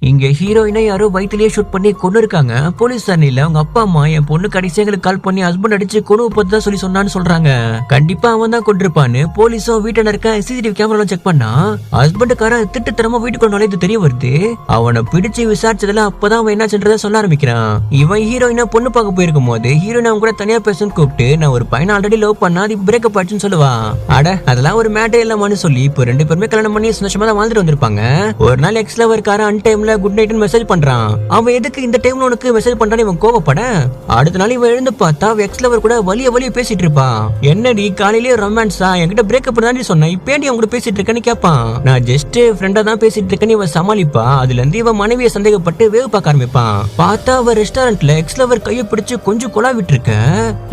இங்க ஹீரோயினை யாரோ வயிற்றுலயே ஷூட் பண்ணி கொண்டு இருக்காங்க. போலீஸ் இல்ல அவங்க அப்பா அம்மா என் பொண்ணு கடைசியங்களுக்கு கால் பண்ணி ஹஸ்பண்ட் அடிச்சு கொண்டு பத்தி தான் சொன்னான்னு சொல்றாங்க. கண்டிப்பா அவன் தான் கொண்டிருப்பான்னு போலீஸும் வீட்டுல இருக்க சிசிடிவி கேமரா செக் பண்ணா ஹஸ்பண்டுக்காரன் திட்டத்தரமா வீட்டுக்கு நுழைந்து தெரிய வருது. அவனை பிடிச்சு விசாரிச்சதுல அப்பதான் அவன் என்னாச்சுன்றத சொல்ல ஆரம்பிக்கிறான். இவன் ஹீரோயினை பொண்ணு பார்க்க போயிருக்கும் போது ஹீரோயின் அவங்க கூட தனியா பேசணும்னு கூப்பிட்டு நான் ஒரு பையனை ஆல்ரெடி லவ் பண்ணா அது பிரேக்கப் ஆச்சுன்னு சொல்லுவான். அட அதெல்லாம் ஒரு மேட்டர் இல்லாமனு சொல்லி இப்போ 2 பேருமே கல்யாணம் பண்ணி சந்தோஷமா தான் வாழ்ந்துட்டு வந்திருப்பாங்க. ஒரு நாள் எக்ஸ் லவர் கார அன் டைம்ல குட் நைட் மெசேஜ் பண்றான். அவன் எதுக்கு இந்த டைம்ல உனக்கு மெசேஜ் பண்றான்னு இவன் கோவப்பட அடுத்த நாள் இவன் எழுந்து பார்த்தா எக்ஸ் லவர் கூட வலிய பேசிட்டு இருப்பான். என்னடி காலையிலேயே ரொமான்ஸா என்கிட்ட பிரேக்கப் தான் சொன்னேன், இப்ப ஏன் அவங்க பேசிட்டு இருக்கேன்னு கேட்பான். நான் ஜஸ்ட் ஃப்ரெண்டா தான் பேசிட்டு இருக்கேன்னு இவன் சமாளிப்பா. அதுல இருந்து இவன் மனைவியை சந்தேகப்பட்டு வேவு பார்க்க ஆரம்பிப்பான். பார்த்தா அவ ரெஸ்டாரண்ட்ல எக்ஸ் லவர் கையை பிடிச்சு கொஞ்சம் கொலா விட்டு இருக்க.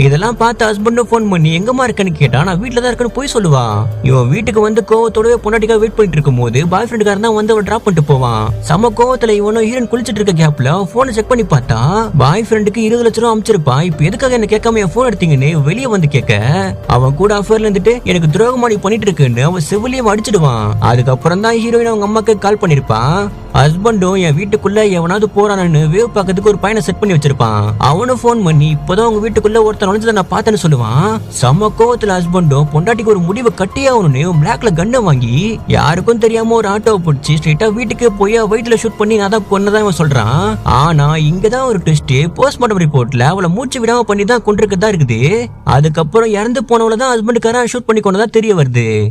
இதெல்லாம் பார்த்து ஹஸ்பண்டும் போன் பண்ணி எங்கம்மா இருக்கன்னு கேட்டா நான் வீட்டுல தான் இருக்கேன்னு போய் சொல்லுவான். இவன் வீட்டுக்கு வந்து கோவத்தோடவே பொண்டாட்டிக்காக வெயிட் பண்ணிட்டு இருக்கும் போது பாய் ஃப்ரெண்டுக்காரன் தான் வந்து அவன் டிராப் பண்ணிட்டு போவான். சம கோவத்துல இவனும் ஹீரோயின் குளிச்சிட்டு இருக்க கேப்ல போனை செக் பண்ணி பார்த்தா பாய் ஃப்ரெண்டுக்கு 20 லட்சம் ரூபாய் அனுப்பிச்சிருப்பான். இப்ப எதுக்காக என்ன கேட்காம என் போன் எடுத்தீங்கன்னு வெளியே வந்து கேட்க அவன் கூட அஃபேர்ல இருந்துட்டு எனக்கு துரோகமாடி பண்ணிட்டு இருக்குன்னு அவன் செவிலியம் அடிச்சிடுவான். அதுக்கப்புறம் தான் ஹீரோயின் அவங்க அம்மாக்கு கால் பண்ணிருப்பான். ஹஸ்பண்டும் என் வீட்டுக்குள்ள எவனாவது போறானு வேவ் பார்க்கறதுக்கு ஒரு பையனை செட் பண்ணி வச்சிருப்பான். அவனும் போன் பண்ணி இப்பதான் உங்க வீட்டுக்குள்ள ஒருத்தர் நுழைஞ்சதை நான் பார்த்தேன்னு சொல்லுவான். சம கோவத்துல ஹஸ்பண்டும் பொண்டாட்டிக்கு ஒரு முடிவை கட்டி ஆகணும்னு பிளாக்ல கண்ணை வாங்கி யாருக்கும் தெரியாம ஒரு ஆட்டோவை பிடிச்சி ஸ்ட்ரெயிட்டா வீட்டுக்கு போய் வயிற்றுல ஷூட் பண்ணி நான் தான் கொன்னதான் இவன் சொல்றான். ஆனா இங்கதான் ஒரு ட்விஸ்ட். போஸ்ட்மார்ட்டம் ரிப்போர்ட்ல அவளை மூச்சு விடாம பண்ணி தான் கொண்டிருக்கதா இருக்குது. அதுக்கப்புறம் இறந்து போனவளதான் ஹஸ்பண்டுக்காரன் ஷூட் பண்ணி கொண்டதா தெரிய வருது.